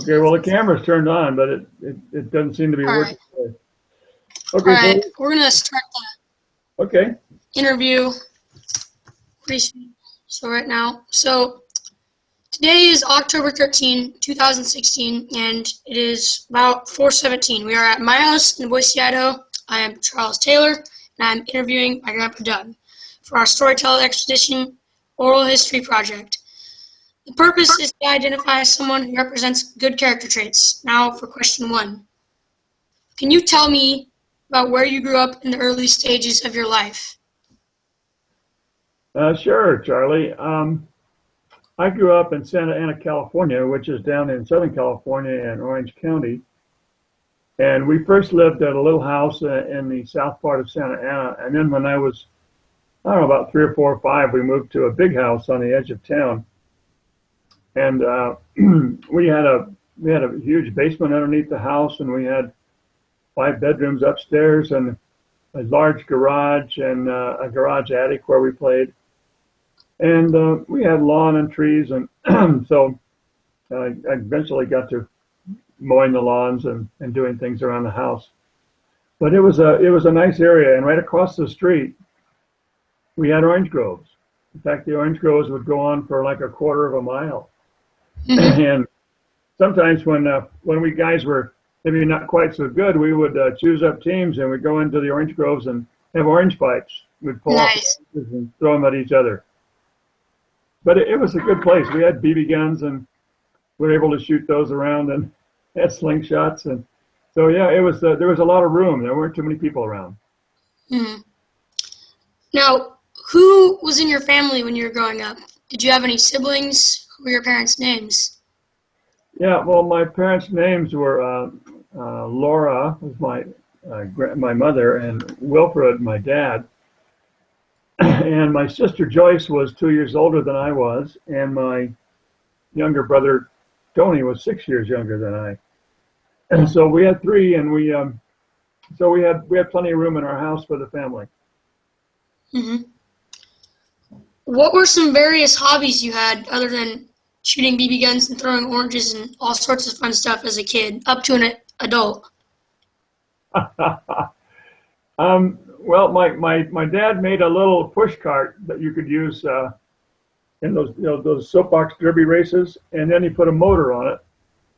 Okay, well, the camera's turned on, but it doesn't seem to be All right. working. All Okay, right. so, We're going to start okay. the interview pretty soon. So right now. So today is October 13, 2016, and it is about 4:17. We are at my house in Boise, Idaho. I am Charles Taylor, and I'm interviewing my grandpa Doug for our Storyteller Expedition Oral History Project. The purpose is to identify someone who represents good character traits. Now for question 1. Can you tell me about where you grew up in the early stages of your life? Sure, Charlie. I grew up in Santa Ana, California, which is down in Southern California in Orange County. And we first lived at a little house in the south part of Santa Ana. And then when I was, I don't know, about 3 or 4 or 5, we moved to a big house on the edge of town. And we had a huge basement underneath the house, and we had 5 bedrooms upstairs and a large garage and a garage attic where we played. And we had lawn and trees, and so I eventually got to mowing the lawns and doing things around the house. But it was a nice area, and right across the street we had orange groves. In fact, the orange groves would go on for like a quarter of a mile. And sometimes when we guys were maybe not quite so good, we would choose up teams and we'd go into the orange groves and have orange fights. We'd pull off the oranges and throw them at each other. But it was a good place. We had BB guns and we were able to shoot those around and had slingshots. And so, yeah, it was there was a lot of room. There weren't too many people around. Mm-hmm. Now, who was in your family when you were growing up? Did you have any siblings? Who were your parents' names? Yeah, well, my parents' names were Laura, was my mother, and Wilfred, my dad. And my sister Joyce was 2 years older than I was, and my younger brother Tony was 6 years younger than I. And so we had 3, and we had plenty of room in our house for the family. Mm-hmm. What were some various hobbies you had other than shooting BB guns and throwing oranges and all sorts of fun stuff as a kid, up to an adult? Well, my dad made a little push cart that you could use in those soapbox derby races, and then he put a motor on it,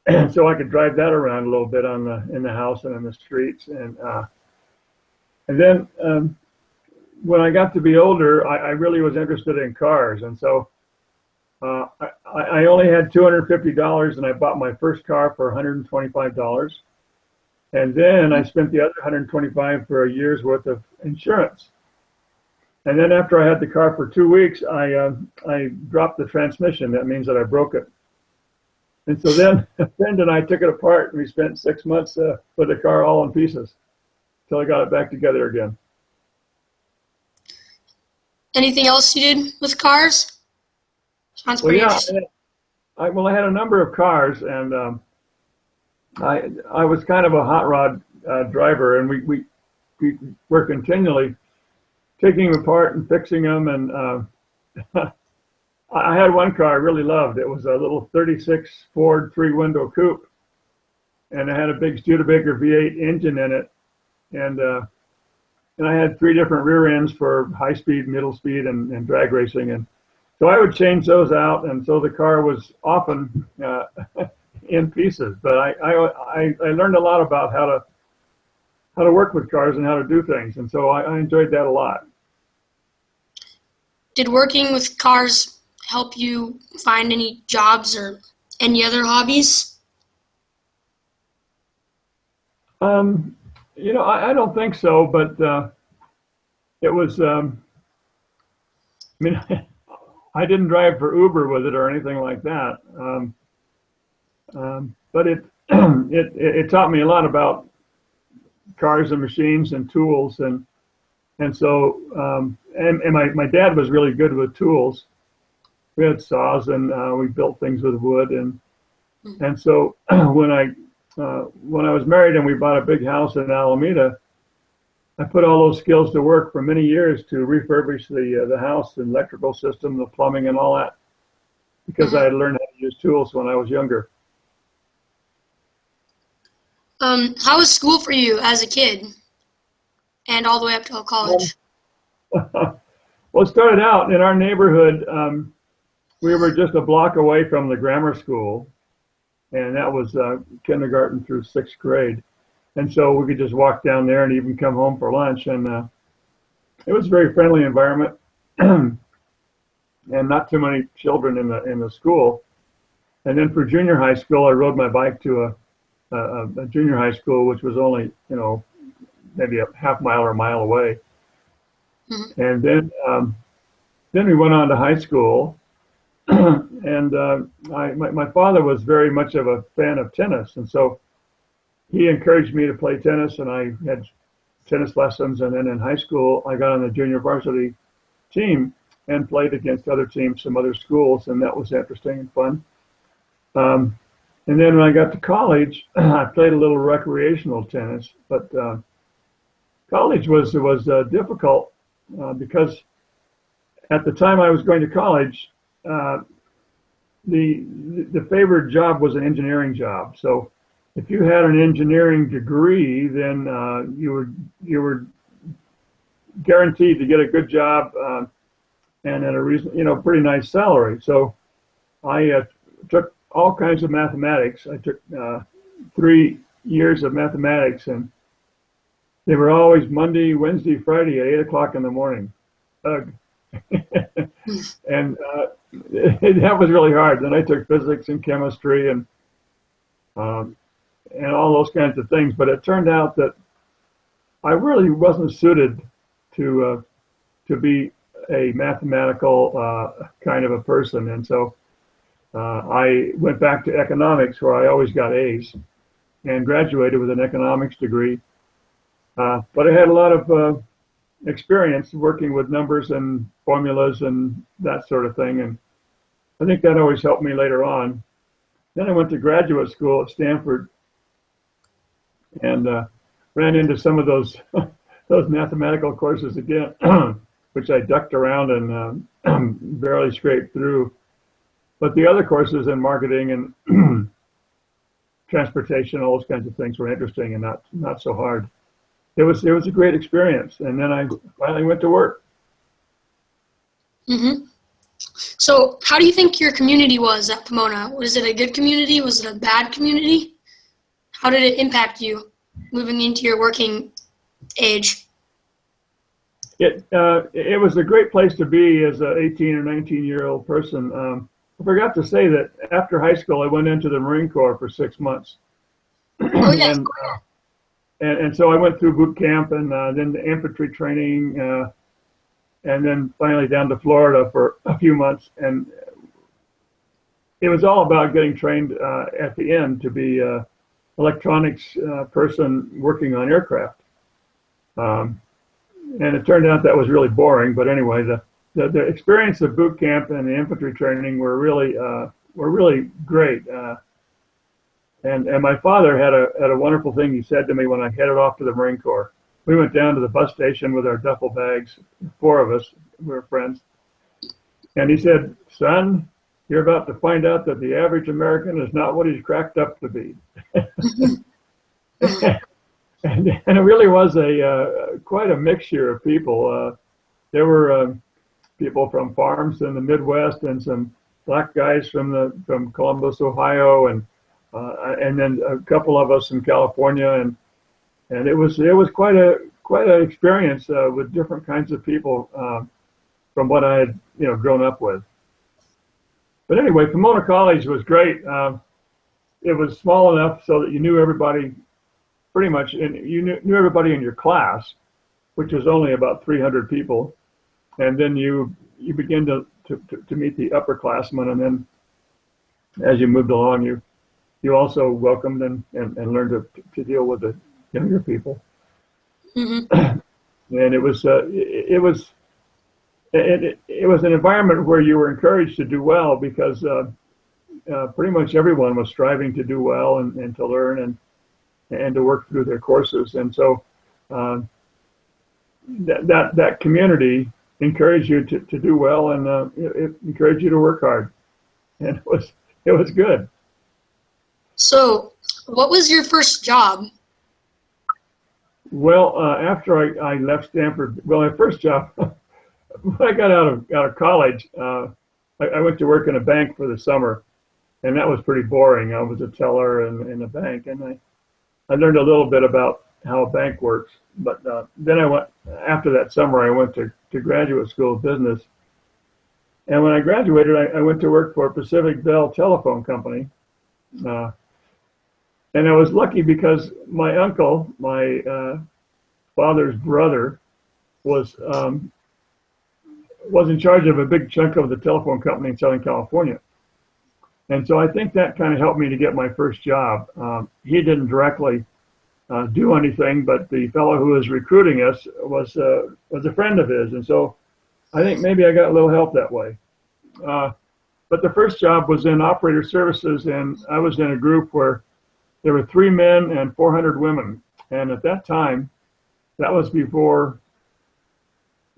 and so I could drive that around a little bit in the house and in the streets, and then when I got to be older, I really was interested in cars, and so I only had $250, and I bought my first car for $125. And then I spent the other $125 for a year's worth of insurance. And then after I had the car for 2 weeks, I dropped the transmission. That means that I broke it. And so then a friend and I took it apart, and we spent 6 months with the car all in pieces until I got it back together again. Anything else you did with cars? Sounds pretty interesting. I had a number of cars, and I was kind of a hot rod driver, and we were continually taking them apart and fixing them. And I had one car I really loved. It was a little 36 Ford 3-window coupe, and it had a big Studebaker V8 engine in it. And I had 3 different rear ends for high speed, middle speed, and drag racing. And so I would change those out, and so the car was often in pieces. But I learned a lot about how to work with cars and how to do things, and so I enjoyed that a lot. Did working with cars help you find any jobs or any other hobbies? I don't think so, but it was. I mean, I didn't drive for Uber with it or anything like that. But it taught me a lot about cars and machines and tools, and so my dad was really good with tools. We had saws, and we built things with wood, and so when I was married and we bought a big house in Alameda, I put all those skills to work for many years to refurbish the house, the electrical system, the plumbing, and all that, because I had learned how to use tools when I was younger. How was school for you as a kid and all the way up to college? Well, it started out in our neighborhood. We were just a block away from the grammar school, and that was kindergarten through sixth grade. And so we could just walk down there and even come home for lunch. And it was a very friendly environment, and not too many children in the school. And then for junior high school, I rode my bike to a junior high school, which was only, maybe a half mile or a mile away. Mhm. And then we went on to high school, and my father was very much of a fan of tennis, and so he encouraged me to play tennis, and I had tennis lessons. And then in high school, I got on the junior varsity team and played against other teams, some other schools, and that was interesting and fun. And then when I got to college, I played a little recreational tennis, but college was difficult because at the time I was going to college, the favored job was an engineering job. So if you had an engineering degree, then you were guaranteed to get a good job and at a reason, pretty nice salary. So I took all kinds of mathematics. I took 3 years of mathematics, and they were always Monday, Wednesday, Friday at 8 o'clock in the morning. Ugh. And that was really hard. Then I took physics and chemistry and all those kinds of things. But it turned out that I really wasn't suited to be a mathematical kind of a person, and so I went back to economics, where I always got A's, and graduated with an economics degree. But I had a lot of experience working with numbers and formulas and that sort of thing, and I think that always helped me later on. Then I went to graduate school at Stanford and ran into some of those those mathematical courses again, which I ducked around and barely scraped through. But the other courses in marketing and transportation, all those kinds of things were interesting and not so hard. It was a great experience, and then I finally went to work. Mm-hmm. So how do you think your community was at Pomona? Was it a good community? Was it a bad community? How did it impact you moving into your working age? It was a great place to be as an 18 or 19-year-old person. I forgot to say that after high school, I went into the Marine Corps for 6 months. Oh, yeah. And so I went through boot camp and then the infantry training, and then finally down to Florida for a few months. And it was all about getting trained at the end to be an electronics person working on aircraft. And it turned out that was really boring. But anyway, the experience of boot camp and the infantry training were really great. And my father had a wonderful thing he said to me when I headed off to the Marine Corps. We went down to the bus station with our duffel bags, 4 of us, we were friends. And he said, "Son, you're about to find out that the average American is not what he's cracked up to be." And it really was quite a mixture of people. There were people from farms in the Midwest and some black guys from Columbus, Ohio, and then a couple of us in California, and it was quite an experience with different kinds of people from what I had grown up with. But anyway, Pomona College was great. It was small enough so that you knew everybody pretty much, and you knew everybody in your class, which was only about 300 people, and then you begin to meet the upperclassmen, and then as you moved along, you also welcomed and learned to deal with the younger people. Mm-hmm. And it was an environment where you were encouraged to do well, because pretty much everyone was striving to do well and to learn and to work through their courses. And so that community encouraged you to do well, and it encouraged you to work hard, and it was good. So So, what was your first job? Well, after I left Stanford, well, my first job, when I got out of college, I went to work in a bank for the summer, and that was pretty boring. I was a teller in a bank, and I learned a little bit about how a bank works. But then after that summer, I went to graduate school of business. And when I graduated, I went to work for Pacific Bell Telephone Company. And I was lucky because my uncle, my father's brother, was in charge of a big chunk of the telephone company in Southern California. And so I think that kind of helped me to get my first job. He didn't directly do anything, but the fellow who was recruiting us was a friend of his. And so I think maybe I got a little help that way. But the first job was in operator services, and I was in a group where there were 3 men and 400 women. And at that time, that was before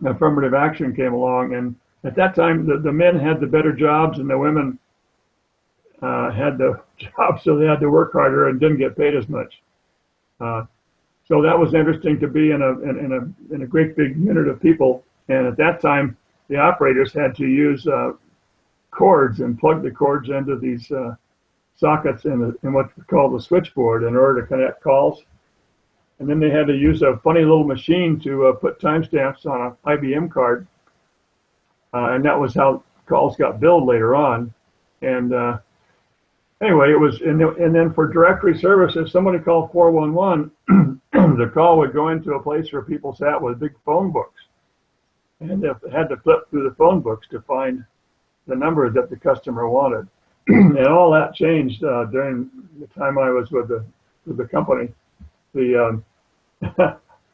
affirmative action came along. And at that time, the men had the better jobs and the women had the jobs, so they had to work harder and didn't get paid as much. So that was interesting to be in a great big unit of people. And at that time, the operators had to use cords and plug the cords into these sockets in what's called the switchboard in order to connect calls. And then they had to use a funny little machine to put timestamps on an IBM card. And that was how calls got billed later on. And anyway, it was, and then for directory service, if somebody called 411, the call would go into a place where people sat with big phone books. And they had to flip through the phone books to find the number that the customer wanted. And all that changed during the time I was with the company.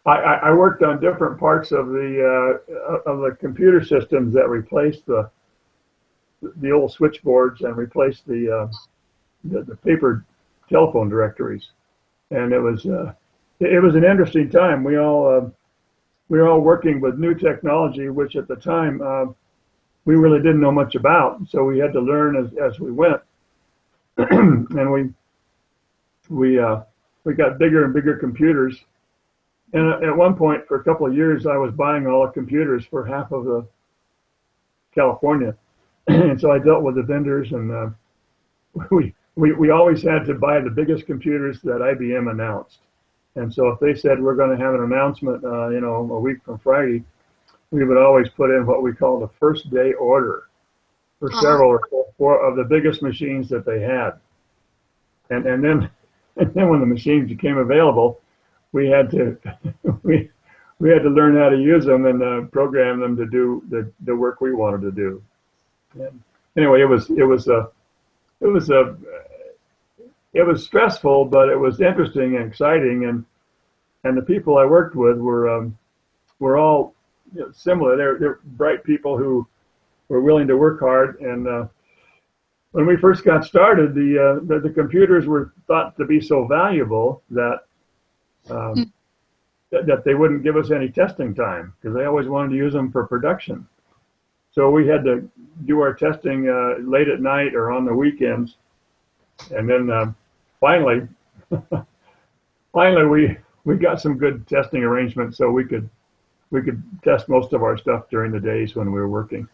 I worked on different parts of the computer systems that replaced the old switchboards and replaced the paper telephone directories. And it was an interesting time. We were all working with new technology, which at the time we really didn't know much about. So we had to learn as we went. And we got bigger and bigger computers. And at one point, for a couple of years, I was buying all the computers for half of California. And so I dealt with the vendors, and we always had to buy the biggest computers that IBM announced. And so if they said we're going to have an announcement, a week from Friday, we would always put in what we call the first day order for several or 4 of the biggest machines that they had. And then when the machines became available, we had to we had to learn how to use them and program them to do the work we wanted to do. And anyway, it was stressful, but it was interesting and exciting, and the people I worked with were all similar. They're bright people who were willing to work hard. And when we first got started, the computers were thought to be so valuable that they wouldn't give us any testing time because they always wanted to use them for production. So we had to do our testing late at night or on the weekends. And then finally we got some good testing arrangements so we could test most of our stuff during the days when we were working.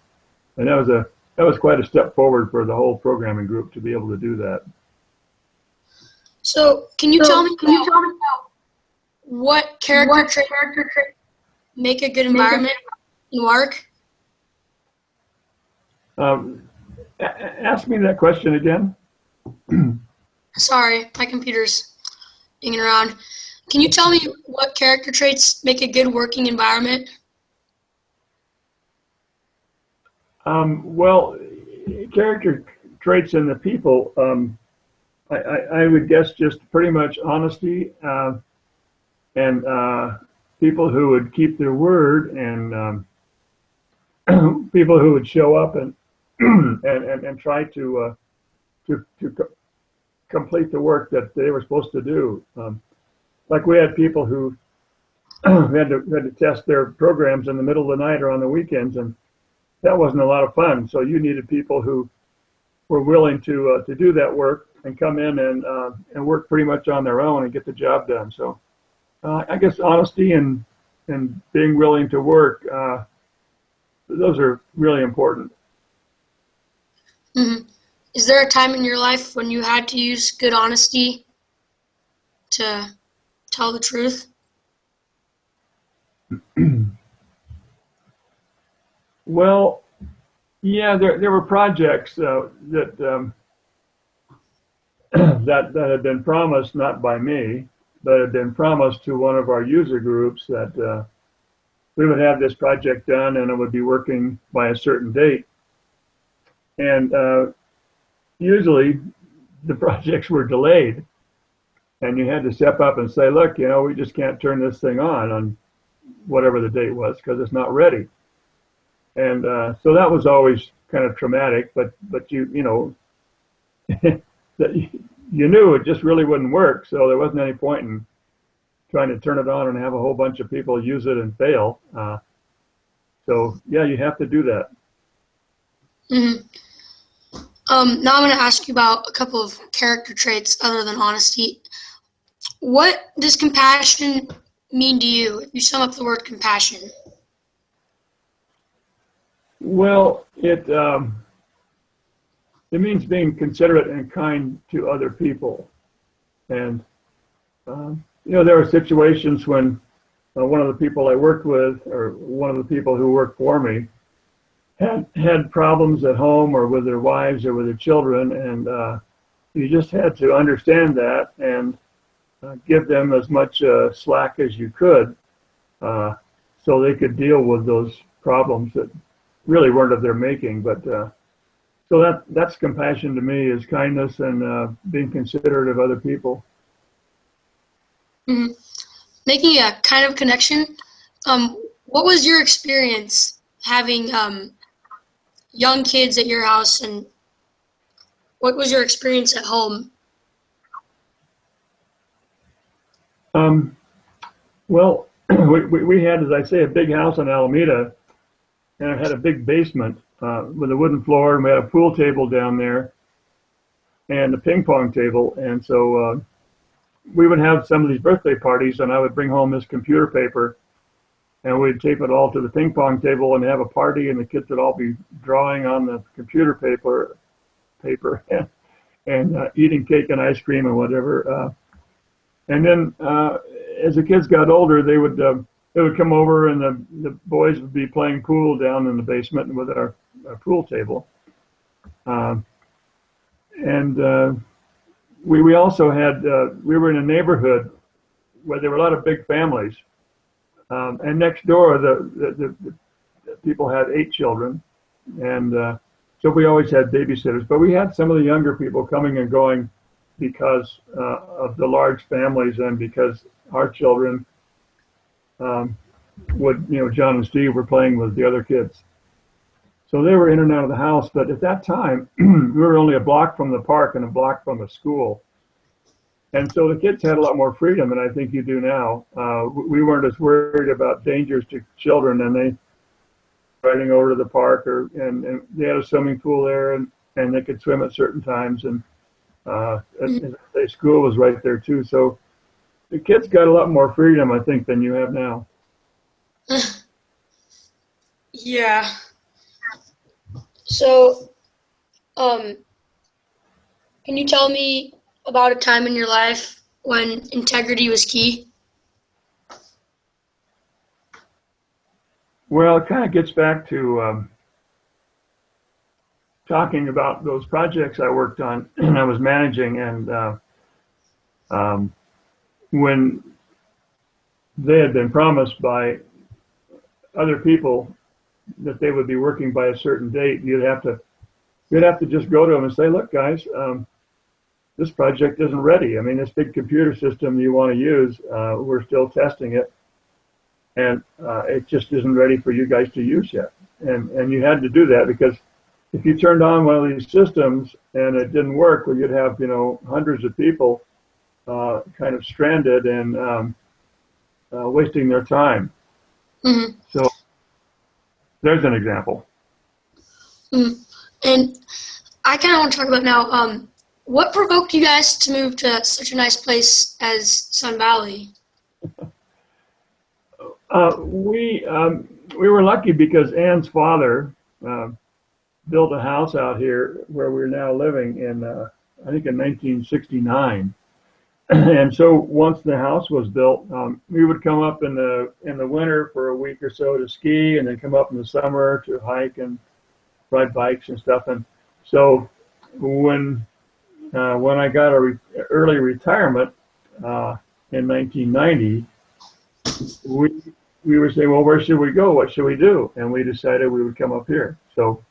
And that was quite a step forward for the whole programming group to be able to do that. So can you tell me about what character trait make a good environment in work? Ask me that question again. Sorry, my computer's dinging around. Can you tell me what character traits make a good working environment? Well, character traits in the people, I would guess just pretty much honesty and people who would keep their word, and people who would show up and and try to complete the work that they were supposed to do. Like we had people who had to test their programs in the middle of the night or on the weekends, and that wasn't a lot of fun. So you needed people who were willing to do that work and come in and work pretty much on their own and get the job done. So I guess honesty and being willing to work, those are really important. Hmm. Is there a time in your life when you had to use good honesty to tell the truth? Well, yeah, there were projects that had been promised, not by me, but had been promised to one of our user groups that we would have this project done and it would be working by a certain date. And usually the projects were delayed, and you had to step up and say, look, we just can't turn this thing on whatever the date was because it's not ready. And so that was always kind of traumatic, but you that you knew it just really wouldn't work, so there wasn't any point in trying to turn it on and have a whole bunch of people use it and fail. So yeah, you have to do that. Hmm. Now I'm going to ask you about a couple of character traits other than honesty. What does compassion mean to you? If you sum up the word compassion. Well, it means being considerate and kind to other people. And there are situations when one of the people I worked with, or one of the people who worked for me, had problems at home or with their wives or with their children, and you just had to understand that and give them as much slack as you could, so they could deal with those problems that really weren't of their making. But so that's compassion to me, is kindness and being considerate of other people. Mm-hmm. Making a kind of connection. What was your experience having young kids at your house, and what was your experience at home? Well, we had, as I say, a big house in Alameda, and it had a big basement with a wooden floor, and we had a pool table down there and a ping pong table. And so we would have some of these birthday parties, and I would bring home this computer paper, and we'd tape it all to the ping pong table and have a party, and the kids would all be drawing on the computer paper and eating cake and ice cream and whatever. And then as the kids got older, they would come over, and the boys would be playing pool down in the basement with our pool table. We also had, we were in a neighborhood where there were a lot of big families. And next door, the people had 8 children. And so we always had babysitters. But we had some of the younger people coming and going because of the large families, and because our children John and Steve were playing with the other kids. So they were in and out of the house. But at that time, we were only a block from the park and a block from the school. And so the kids had a lot more freedom than I think you do now. We weren't as worried about dangers to children, and they riding over to the park, and they had a swimming pool there, and they could swim at certain times. And the school was right there too. So the kids got a lot more freedom, I think, than you have now. Yeah. So, can you tell me about a time in your life when integrity was key? Well, it kind of gets back to talking about those projects I worked on and I was managing, and when they had been promised by other people that they would be working by a certain date, you'd have to just go to them and say, look, guys, this project isn't ready. I mean, this big computer system you want to use, we're still testing it, and it just isn't ready for you guys to use yet. And you had to do that, because if you turned on one of these systems and it didn't work, well, you'd have hundreds of people kind of stranded and wasting their time. Mm-hmm. So there's an example. Mm-hmm. And I kind of want to talk about now, what provoked you guys to move to such a nice place as Sun Valley? We were lucky because Ann's father built a house out here where we're now living in, I think in 1969. And so once the house was built, we would come up in the winter for a week or so to ski, and then come up in the summer to hike and ride bikes and stuff. And so when I got early retirement in 1990, we were saying, well, where should we go? What should we do? And we decided we would come up here. So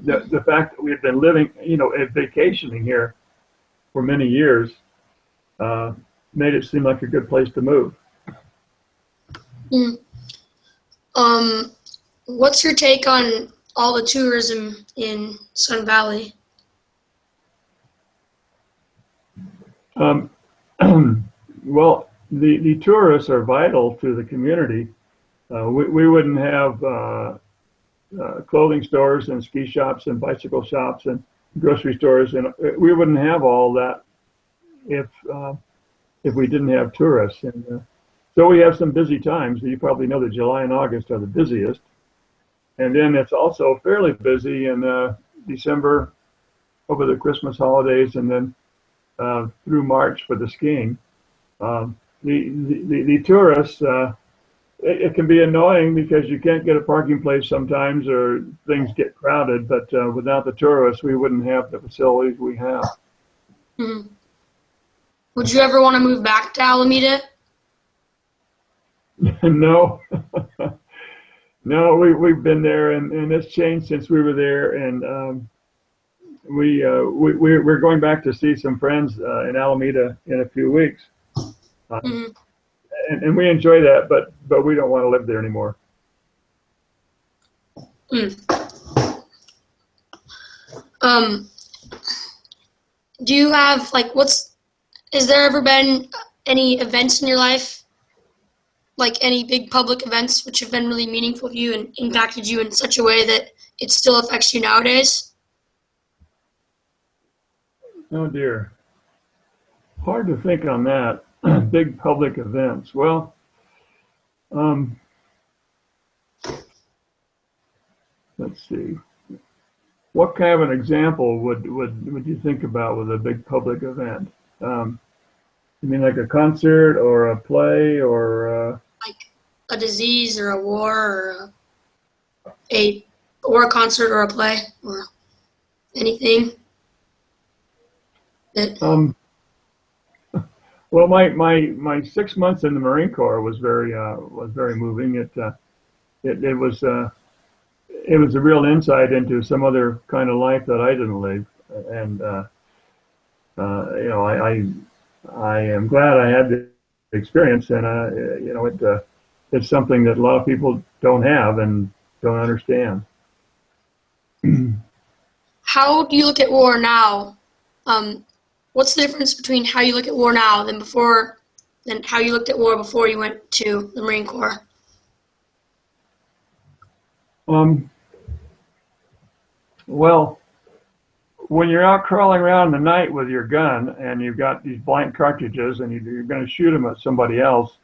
the fact that we had been living, vacationing here for many years made it seem like a good place to move. What's your take on all the tourism in Sun Valley? Well, the tourists are vital to the community. We wouldn't have clothing stores and ski shops and bicycle shops and grocery stores, and we wouldn't have all that if we didn't have tourists. And so we have some busy times. You probably know that July and August are the busiest, and then it's also fairly busy in December over the Christmas holidays, and then through March for the skiing. The tourists, it can be annoying because you can't get a parking place sometimes, or things get crowded, but without the tourists, we wouldn't have the facilities we have. Mm-hmm. Would you ever want to move back to Alameda? No. No, we've been there, and it's changed since we were there, and we're going back to see some friends in Alameda in a few weeks. Mm-hmm. And we enjoy that, but we don't want to live there anymore. Do you have has there ever been any events in your life, like any big public events which have been really meaningful to you and impacted you in such a way that it still affects you nowadays? Oh dear. Hard to think on that. Big public events. Well, let's see. What kind of an example would you think about with a big public event? You mean like a concert or a play or like a disease or a war or a concert or a play or anything? Well, my 6 months in the Marine Corps was very moving. It was a real insight into some other kind of life that I didn't live, and I am glad I had the experience, and it's something that a lot of people don't have and don't understand. How do you look at war now? What's the difference between how you look at war now than how you looked at war before you went to the Marine Corps? Well, when you're out crawling around in the night with your gun and you've got these blank cartridges and you're going to shoot them at somebody else,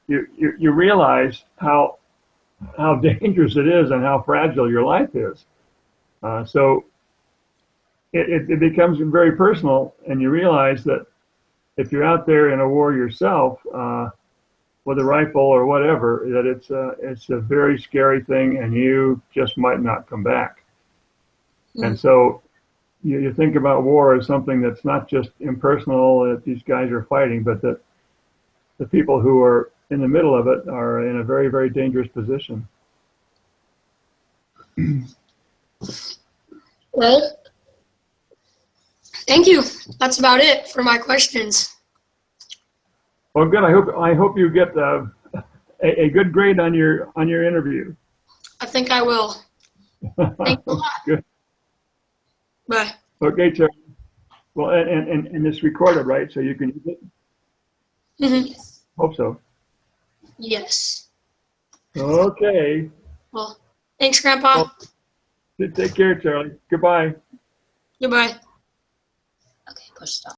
you realize how dangerous it is and how fragile your life is. So it becomes very personal, and you realize that if you're out there in a war yourself with a rifle or whatever, that it's a very scary thing, and you just might not come back. And so you think about war as something that's not just impersonal, that these guys are fighting, but that the people who are in the middle of it are in a very, very dangerous position. Well, thank you. That's about it for my questions. Well, good. I hope you get a good grade on your interview. I think I will. Thanks a lot. Good. Bye. Okay, Charlie. Well, and it's recorded, right? So you can use it? Mm-hmm. Hope so. Yes. Okay. Well, thanks, Grandpa. Well, take care, Charlie. Goodbye. Goodbye. push stop.